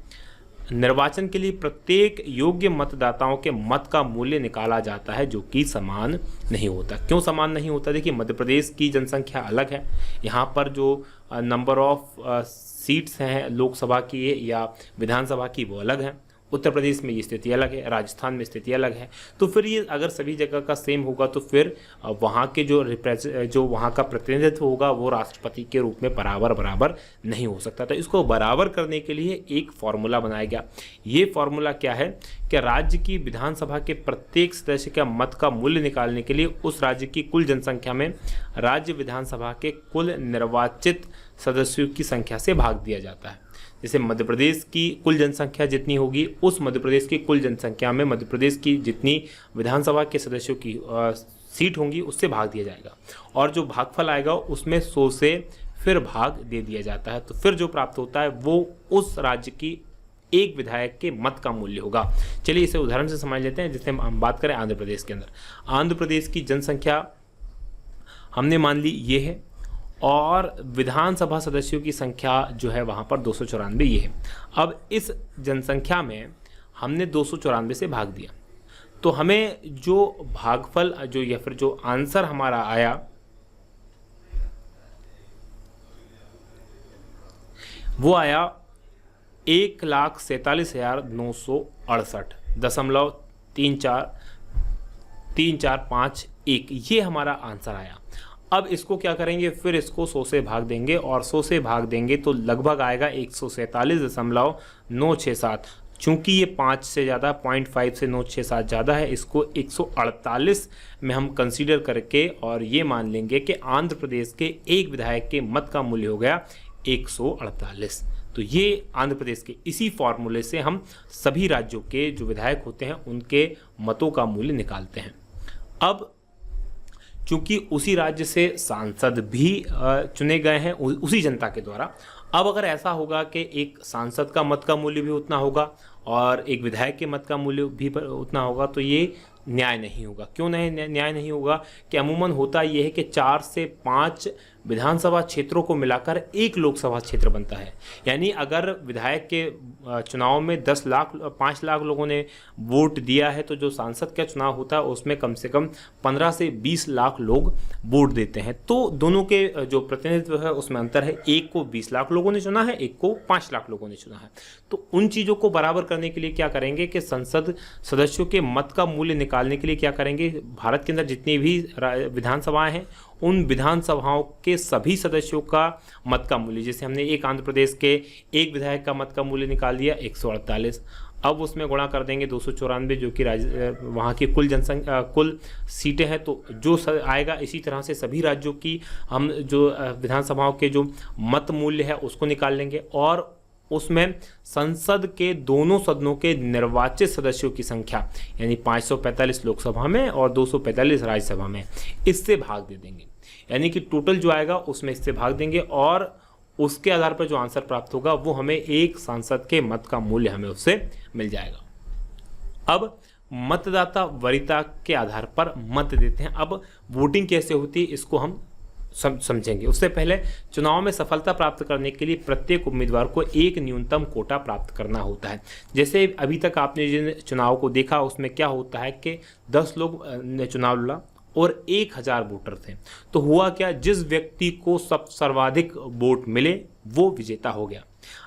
निर्वाचन के लिए प्रत्येक योग्य मतदाताओं के मत का मूल्य निकाला जाता है जो कि समान नहीं होता। क्यों समान नहीं होता? देखिए, मध्य प्रदेश की जनसंख्या अलग है, यहाँ पर जो नंबर ऑफ सीट्स हैं लोकसभा की या विधानसभा की वो अलग हैं। उत्तर प्रदेश में ये स्थिति अलग है, राजस्थान में स्थिति अलग है। तो फिर ये अगर सभी जगह का सेम होगा तो फिर वहाँ के जो वहाँ का प्रतिनिधित्व होगा वो राष्ट्रपति के रूप में बराबर नहीं हो सकता। तो इसको बराबर करने के लिए एक फॉर्मूला बनाया गया। ये फॉर्मूला क्या है कि राज्य की विधानसभा के प्रत्येक सदस्य का मत का मूल्य निकालने के लिए उस राज्य की कुल जनसंख्या में राज्य विधानसभा के कुल निर्वाचित सदस्यों की संख्या से भाग दिया जाता है। जैसे मध्य प्रदेश की कुल जनसंख्या जितनी होगी उस मध्य प्रदेश की कुल जनसंख्या में मध्य प्रदेश की जितनी विधानसभा के सदस्यों की सीट होंगी उससे भाग दिया जाएगा, और जो भागफल आएगा उसमें 100 से फिर भाग दे दिया जाता है। तो फिर जो प्राप्त होता है वो उस राज्य की एक विधायक के मत का मूल्य होगा। चलिए इसे उदाहरण से समझ लेते हैं। जैसे हम बात करें आंध्र प्रदेश के अंदर, आंध्र प्रदेश की जनसंख्या हमने मान ली ये है, और विधानसभा सदस्यों की संख्या जो है वहाँ पर 294 ये है। अब इस जनसंख्या में हमने 294 से भाग दिया, तो हमें जो भागफल जो या फिर जो आंसर हमारा आया वो आया 1,47,968.3451, ये हमारा आंसर आया। अब इसको क्या करेंगे, फिर इसको 100 से भाग देंगे, और 100 से भाग देंगे तो लगभग आएगा 147.967। चूंकि ये 5 से ज़्यादा 0.5 से 967 ज़्यादा है, इसको 148 में हम कंसीडर करके और ये मान लेंगे कि आंध्र प्रदेश के एक विधायक के मत का मूल्य हो गया 148। तो ये आंध्र प्रदेश के इसी फॉर्मूले से हम सभी राज्यों के जो विधायक होते हैं उनके मतों का मूल्य निकालते हैं। अब चूंकि उसी राज्य से सांसद भी चुने गए हैं उसी जनता के द्वारा, अब अगर ऐसा होगा कि एक सांसद का मत का मूल्य भी उतना होगा और एक विधायक के मत का मूल्य भी उतना होगा, तो ये न्याय नहीं होगा। क्यों न्याय नहीं होगा कि अमूमन होता यह है कि 4 से 5 विधानसभा क्षेत्रों को मिलाकर एक लोकसभा क्षेत्र बनता है। यानी अगर विधायक के चुनाव में 5 लाख लोगों ने वोट दिया है, तो जो सांसद का चुनाव होता है उसमें कम से कम 15 से 20 लाख लोग वोट देते हैं। तो दोनों के जो प्रतिनिधित्व है उसमें अंतर है, एक को 20 लाख लोगों ने चुना है, एक को 5 लाख लोगों ने चुना है। तो उन चीज़ों को बराबर करने के लिए क्या करेंगे कि संसद सदस्यों के मत का मूल्य निकालने के लिए क्या करेंगे, भारत के अंदर जितनी भी विधानसभाएं हैं उन विधानसभाओं के सभी सदस्यों का मत का मूल्य, जैसे हमने एक आंध्र प्रदेश के एक विधायक का मत का मूल्य निकाल दिया 148, अब उसमें गुणा कर देंगे 294 जो कि वहाँ की कुल सीटें हैं, तो जो आएगा इसी तरह से सभी राज्यों की हम जो विधानसभाओं के जो मत मूल्य है उसको निकाल लेंगे, और उसमें संसद के दोनों सदनों के निर्वाचित सदस्यों की संख्या यानी 545 लोकसभा में और 245 राज्यसभा में, इससे भाग दे देंगे। यानी कि टोटल जो आएगा उसमें इससे भाग देंगे, और उसके आधार पर जो आंसर प्राप्त होगा वो हमें एक सांसद के मत का मूल्य हमें उससे मिल जाएगा। अब मतदाता वरीयता के आधार पर मत देते हैं। अब वोटिंग कैसे होती है इसको हम समझेंगे। उससे पहले चुनाव में सफलता प्राप्त करने के लिए प्रत्येक उम्मीदवार को एक न्यूनतम कोटा प्राप्त करना होता है। जैसे अभी तक आपने जिन चुनाव को देखा उसमें क्या होता है कि 10 लोग ने चुनाव लड़ा और 1000 वोटर थे, तो हुआ क्या, जिस व्यक्ति को सर्वाधिक वोट मिले वो विजेता हो गया।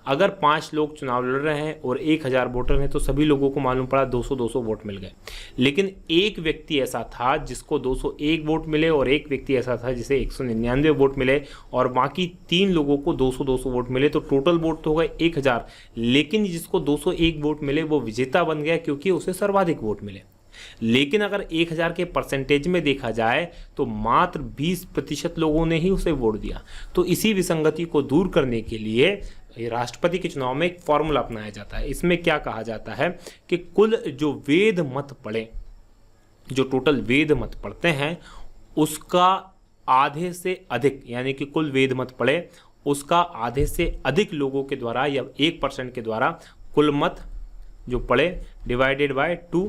अगर 5 लोग चुनाव लड़ रहे हैं और 1000 वोटर हैं तो सभी लोगों को मालूम पड़ा 200-200 वोट मिल गए, लेकिन एक व्यक्ति ऐसा था जिसको 201 वोट मिले और एक व्यक्ति ऐसा था जिसे 199 वोट मिले और बाकी 3 लोगों को 200-200 वोट मिले, तो टोटल वोट तो हो गए 1000, लेकिन जिसको 201 वोट मिले वो विजेता बन गया क्योंकि उसे सर्वाधिक वोट मिले। लेकिन अगर 1000 के परसेंटेज में देखा जाए तो मात्र 20% लोगों ने ही उसे वोट दिया। तो इसी विसंगति को दूर करने के लिए राष्ट्रपति के चुनाव में एक फॉर्मूला अपनाया जाता है। इसमें क्या कहा जाता है कि कुल जो वेद मत पड़े, जो टोटल वेद मत पड़ते हैं उसका आधे से अधिक, यानी कि कुल वेद मत पड़े उसका आधे से अधिक लोगों के द्वारा या 1% के द्वारा कुल मत जो पड़े divided by 2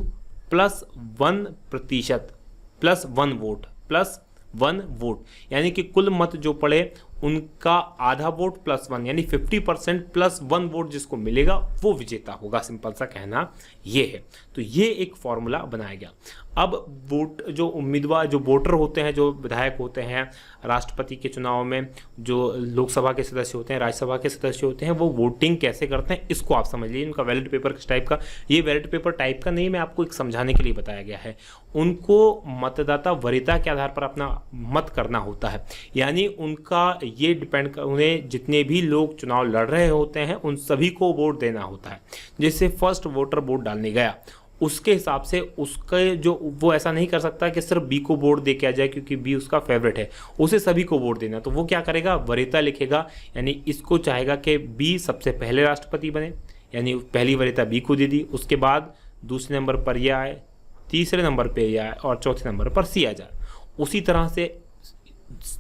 plus 1% plus 1 vote, यानी कि कुल मत जो पड़े उनका आधा वोट प्लस 1 यानी 50% प्लस 1 वोट जिसको मिलेगा वो विजेता होगा। सिंपल सा कहना ये है। तो ये एक फॉर्मूला बनाया गया। अब वोट जो उम्मीदवार जो वोटर होते हैं, जो विधायक होते हैं राष्ट्रपति के चुनाव में, जो लोकसभा के सदस्य होते हैं, राज्यसभा के सदस्य होते हैं, वो वोटिंग कैसे करते हैं इसको आप समझ लीजिए। इनका बैलेट पेपर किस टाइप का, ये बैलेट पेपर टाइप का नहीं, मैं आपको एक समझाने के लिए बताया गया है। उनको मतदाता वरीयता के आधार पर अपना मत करना होता है, यानी उनका ये डिपेंड उन्हें जितने भी लोग चुनाव लड़ रहे होते हैं उन सभी को वोट देना होता है। जैसे फर्स्ट वोटर वोट डालने गया, उसके हिसाब से उसके जो वो ऐसा नहीं कर सकता कि सिर्फ बी को वोट दे के आ जाए क्योंकि बी उसका फेवरेट है, उसे सभी को वोट देना। तो वो क्या करेगा, वरीयता लिखेगा, यानी इसको चाहेगा कि बी सबसे पहले राष्ट्रपति बने, यानी पहली वरीयता बी को दे दी। उसके बाद दूसरे नंबर पर यह आए, तीसरे नंबर पर यह आए और चौथे नंबर पर सी आ जाए। उसी तरह से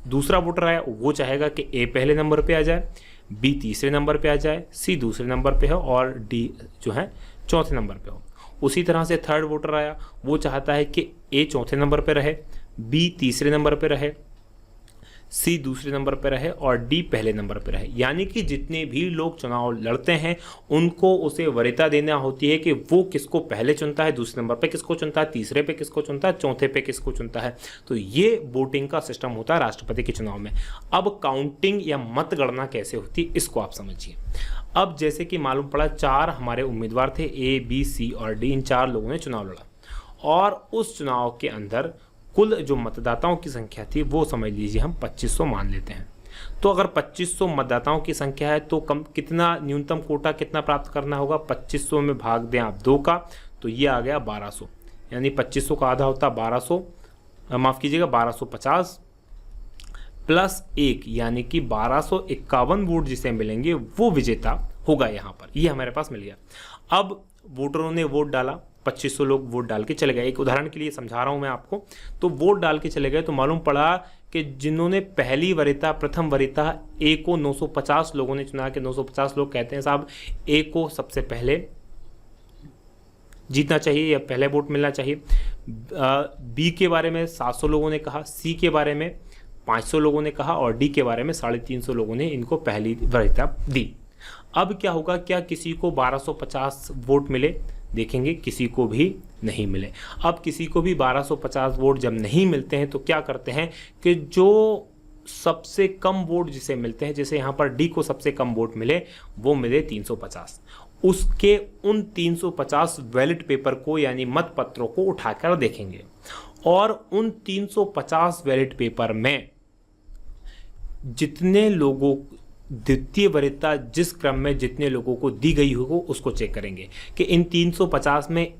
दूसरा वोटर आया, वो चाहेगा कि ए पहले नंबर पे आ जाए, बी तीसरे नंबर पे आ जाए, सी दूसरे नंबर पे हो और डी जो है चौथे नंबर पे हो। उसी तरह से थर्ड वोटर आया, वो चाहता है कि ए चौथे नंबर पे रहे, बी तीसरे नंबर पे रहे, सी दूसरे नंबर पे रहे और डी पहले नंबर पे रहे। यानी कि जितने भी लोग चुनाव लड़ते हैं उनको उसे वरीयता देना होती है कि वो किसको पहले चुनता है, दूसरे नंबर पे किसको चुनता है, तीसरे पे किसको चुनता है, चौथे पे किसको चुनता है। तो ये वोटिंग का सिस्टम होता है राष्ट्रपति के चुनाव में। अब काउंटिंग या मतगणना कैसे होती है इसको आप समझिए। अब जैसे कि मालूम पड़ा 4 हमारे उम्मीदवार थे, ए बी सी और डी, इन 4 लोगों ने चुनाव लड़ा और उस चुनाव के अंदर कुल जो मतदाताओं की संख्या थी वो समझ लीजिए हम 2500 मान लेते हैं। तो अगर 2500 मतदाताओं की संख्या है तो कम कितना न्यूनतम कोटा कितना प्राप्त करना होगा, 2500 में भाग दें आप 2 का, तो ये आ गया 1200, यानी 2500 का आधा होता 1200, माफ़ कीजिएगा 1250 प्लस 1 यानी कि 1251 वोट जिसे मिलेंगे वो विजेता होगा यहाँ पर। ये हमारे पास मिल गया। अब वोटरों ने वोट डाला, 2500 लोग वोट डाल के चले गए। एक उदाहरण के लिए समझा रहा हूँ मैं आपको। तो वोट डाल के चले गए तो मालूम पड़ा कि जिन्होंने पहली वरीयता प्रथम वरीयता ए को 950 लोगों ने चुना, कि 950 लोग कहते हैं साहब ए को सबसे पहले जीतना चाहिए या पहले वोट मिलना चाहिए। बी के बारे में 700 लोगों ने कहा, सी के बारे में 500 लोगों ने कहा और डी के बारे में 350 लोगों ने इनको पहली वरीयता दी। अब क्या होगा, क्या किसी को 1250 वोट मिले? देखेंगे किसी को भी नहीं मिले। अब किसी को भी 1250 वोट जब नहीं मिलते हैं तो क्या करते हैं कि जो सबसे कम वोट जिसे मिलते हैं, जैसे यहाँ पर डी को सबसे कम वोट मिले, वो मिले 350, उसके उन 350 बैलेट पेपर को यानी मत पत्रों को उठाकर देखेंगे और उन 350 बैलेट पेपर में जितने लोगों द्वितीय वरीयता जिस क्रम में जितने लोगों को दी गई हो उसको चेक करेंगे कि इन 350 में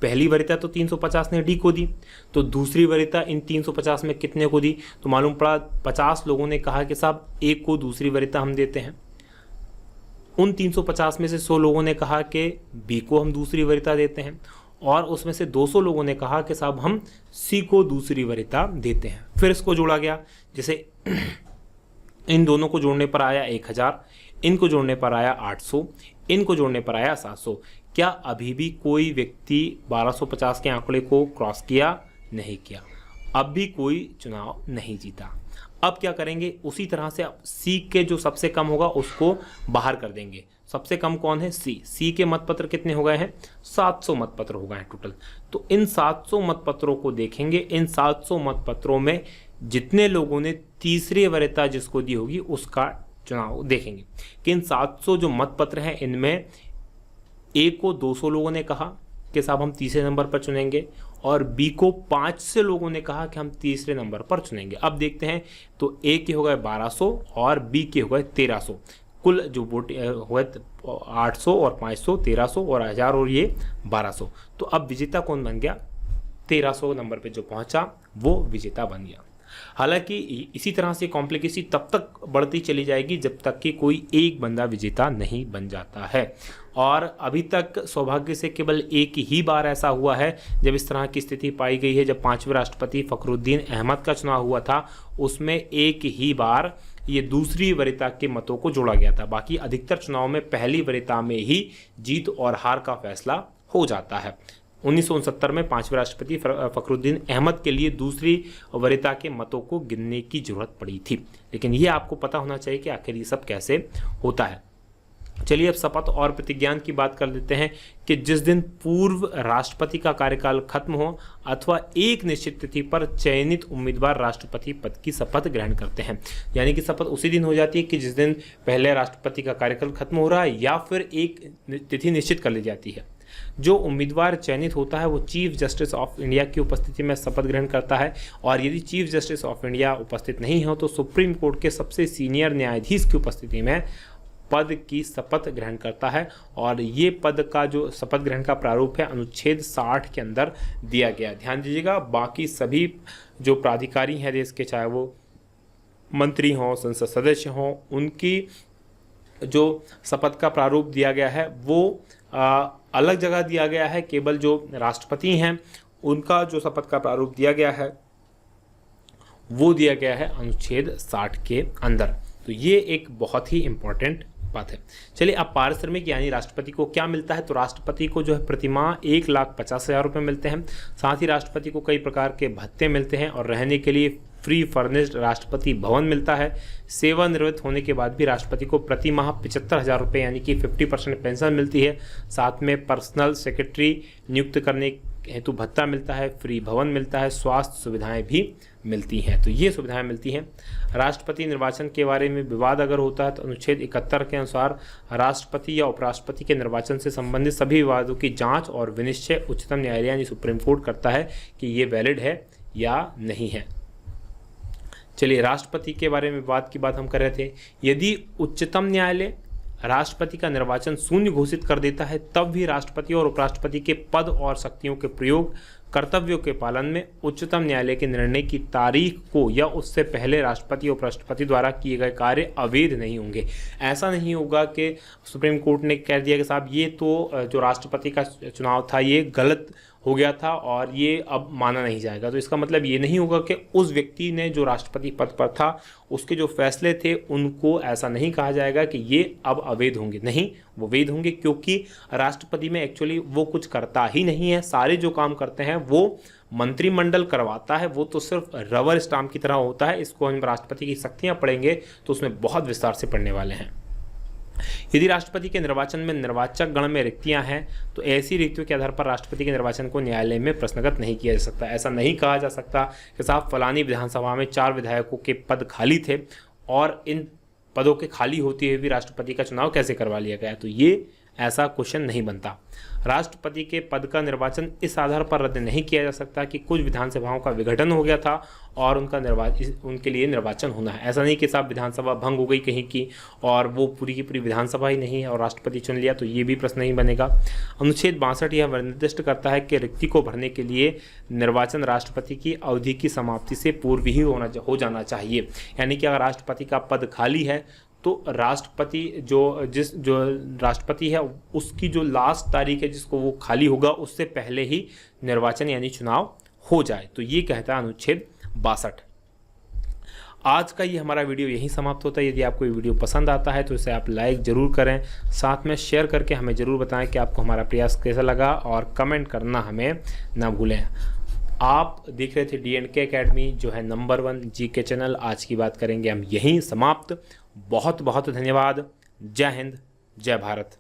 पहली वरीयता तो 350 ने डी को दी, तो दूसरी वरीयता इन 350 में कितने को दी? तो मालूम पड़ा 50 लोगों ने कहा कि साहब ए को दूसरी वरीयता हम देते हैं। उन 350 में से 100 लोगों ने कहा कि बी को हम दूसरी वरीयता देते हैं और उसमें से 200 लोगों ने कहा कि साहब हम सी को दूसरी वरीयता देते हैं। फिर इसको जोड़ा गया, जैसे इन दोनों को जोड़ने पर आया 1000, इनको जोड़ने पर आया 800, इनको जोड़ने पर आया 700। क्या अभी भी कोई व्यक्ति 1250 के आंकड़े को क्रॉस किया? नहीं किया। अब भी कोई चुनाव नहीं जीता। अब क्या करेंगे, उसी तरह से सी के जो सबसे कम होगा उसको बाहर कर देंगे। सबसे कम कौन है? सी। सी के मतपत्र कितने हो गए हैं? 700 मतपत्र हो गए हैं टोटल। तो इन 700 मतपत्रों को देखेंगे। इन 700 मतपत्रों में जितने लोगों ने तीसरी वरीयता जिसको दी होगी उसका चुनाव देखेंगे कि इन 700 जो मतपत्र हैं इनमें ए को 200 लोगों ने कहा कि साहब हम तीसरे नंबर पर चुनेंगे और बी को 500 लोगों ने कहा कि हम तीसरे नंबर पर चुनेंगे। अब देखते हैं, तो ए के हो गए 1200 और बी के हो गए 1300। कुल जो वोट हुए 800 और 500 1300 और 1000 और ये 1200। तो अब विजेता कौन बन गया? 1300 नंबर पे जो पहुंचा वो विजेता बन गया। हालांकि इसी तरह से कॉम्प्लिकेसी तब तक बढ़ती चली जाएगी जब तक कि कोई एक बंदा विजेता नहीं बन जाता है। और अभी तक सौभाग्य से केवल एक ही बार ऐसा हुआ है जब इस तरह की स्थिति पाई गई है। जब 5वें राष्ट्रपति फखरुद्दीन अहमद का चुनाव हुआ था उसमें एक ही बार ये दूसरी वरीयता के मतों को जोड़ा गया था। बाकी अधिकतर चुनाव में पहली वरीयता में ही जीत और हार का फैसला हो जाता है। 1969 में 5वें राष्ट्रपति फखरुद्दीन अहमद के लिए दूसरी वरीयता के मतों को गिनने की जरूरत पड़ी थी। लेकिन ये आपको पता होना चाहिए कि आखिर ये सब कैसे होता है। चलिए अब शपथ और प्रतिज्ञान की बात कर लेते हैं कि जिस दिन पूर्व राष्ट्रपति का कार्यकाल खत्म हो अथवा एक निश्चित तिथि पर चयनित उम्मीदवार राष्ट्रपति पद की शपथ ग्रहण करते हैं। यानी कि शपथ उसी दिन हो जाती है कि जिस दिन पहले राष्ट्रपति का कार्यकाल खत्म हो रहा है या फिर एक तिथि निश्चित कर ली जाती है। जो उम्मीदवार चयनित होता है वो चीफ जस्टिस ऑफ इंडिया की उपस्थिति में शपथ ग्रहण करता है, और यदि चीफ जस्टिस ऑफ इंडिया उपस्थित नहीं हो तो सुप्रीम कोर्ट के सबसे सीनियर न्यायाधीश की उपस्थिति में पद की शपथ ग्रहण करता है। और ये पद का जो शपथ ग्रहण का प्रारूप है अनुच्छेद 60 के अंदर दिया गया। ध्यान दीजिएगा, बाकी सभी जो प्राधिकारी हैं देश के, चाहे वो मंत्री हों, संसद सदस्य हों, उनकी जो शपथ का प्रारूप दिया गया है वो अलग जगह दिया गया है। केवल जो राष्ट्रपति हैं उनका जो शपथ का प्रारूप दिया गया है वो दिया गया है अनुच्छेद 60 के अंदर। तो ये एक बहुत ही इंपॉर्टेंट बात है। चलिए अब पारिश्रमिक यानी राष्ट्रपति को क्या मिलता है, तो राष्ट्रपति को जो है प्रतिमाह 1,50,000 रुपये मिलते हैं। साथ ही राष्ट्रपति को कई प्रकार के भत्ते मिलते हैं और रहने के लिए फ्री फर्निश्ड राष्ट्रपति भवन मिलता है। सेवानिवृत्त होने के बाद भी राष्ट्रपति को प्रति माह 75,000 रुपये यानी कि 50% पेंशन मिलती है। साथ में पर्सनल सेक्रेटरी नियुक्त करने हेतु भत्ता मिलता है, फ्री भवन मिलता है, स्वास्थ्य सुविधाएं भी मिलती हैं। तो ये सुविधाएं मिलती हैं। राष्ट्रपति निर्वाचन के बारे में विवाद अगर होता है तो अनुच्छेद 71 के अनुसार राष्ट्रपति या उपराष्ट्रपति के निर्वाचन से संबंधित सभी विवादों की जांच और विनिश्चय उच्चतम न्यायालय यानी सुप्रीम कोर्ट करता है कि ये वैलिड है या नहीं है। चलिए राष्ट्रपति के बारे में बात हम कर रहे थे। यदि उच्चतम न्यायालय राष्ट्रपति का निर्वाचन शून्य घोषित कर देता है तब भी राष्ट्रपति और उपराष्ट्रपति के पद और शक्तियों के प्रयोग कर्तव्यों के पालन में उच्चतम न्यायालय के निर्णय की तारीख को या उससे पहले राष्ट्रपति और उपराष्ट्रपति द्वारा किए गए कार्य अवैध नहीं होंगे। ऐसा नहीं होगा कि सुप्रीम कोर्ट ने कह दिया कि साहब ये तो जो राष्ट्रपति का चुनाव था ये गलत हो गया था और ये अब माना नहीं जाएगा। तो इसका मतलब ये नहीं होगा कि उस व्यक्ति ने जो राष्ट्रपति पद पर था उसके जो फैसले थे उनको ऐसा नहीं कहा जाएगा कि ये अब अवैध होंगे। नहीं, वो वैध होंगे, क्योंकि राष्ट्रपति में एक्चुअली वो कुछ करता ही नहीं है। सारे जो काम करते हैं वो मंत्रिमंडल करवाता है, वो तो सिर्फ रबर स्टाम्प की तरह होता है। इसको हम राष्ट्रपति की शक्तियाँ पढ़ेंगे तो उसमें बहुत विस्तार से पढ़ने वाले हैं। यदि राष्ट्रपति के निर्वाचन में निर्वाचक गण में रिक्तियां हैं तो ऐसी रिक्तियों के आधार पर राष्ट्रपति के निर्वाचन को न्यायालय में प्रश्नगत नहीं किया जा सकता। ऐसा नहीं कहा जा सकता कि साहब फलानी विधानसभा में 4 विधायकों के पद खाली थे और इन पदों के खाली होते हुए भी राष्ट्रपति का चुनाव कैसे करवा लिया गया। तो ये ऐसा क्वेश्चन नहीं बनता। राष्ट्रपति के पद का निर्वाचन इस आधार पर रद्द नहीं किया जा सकता कि कुछ विधानसभाओं का विघटन हो गया था और उनके लिए निर्वाचन होना है। ऐसा नहीं कि साहब विधानसभा भंग हो गई कहीं की और वो पूरी की पूरी विधानसभा ही नहीं है और राष्ट्रपति चुन लिया, तो ये भी प्रश्न नहीं बनेगा। अनुच्छेद 62 यह निर्दिष्ट करता है कि रिक्ति को भरने के लिए निर्वाचन राष्ट्रपति की अवधि की समाप्ति से पूर्व ही हो जाना चाहिए। यानी कि अगर राष्ट्रपति का पद खाली है तो राष्ट्रपति जो राष्ट्रपति है उसकी जो लास्ट तारीख है जिसको वो खाली होगा उससे पहले ही निर्वाचन यानी चुनाव हो जाए। तो ये कहता है अनुच्छेद 62। आज का ये हमारा वीडियो यहीं समाप्त होता है। यदि आपको ये वीडियो पसंद आता है तो इसे आप लाइक ज़रूर करें, साथ में शेयर करके हमें ज़रूर बताएं कि आपको हमारा प्रयास कैसा लगा और कमेंट करना हमें ना भूलें। आप देख रहे थे DNK एकेडमी जो है नंबर 1 GK चैनल। आज की बात करेंगे हम यहीं समाप्त। बहुत बहुत धन्यवाद। जय हिंद, जय भारत।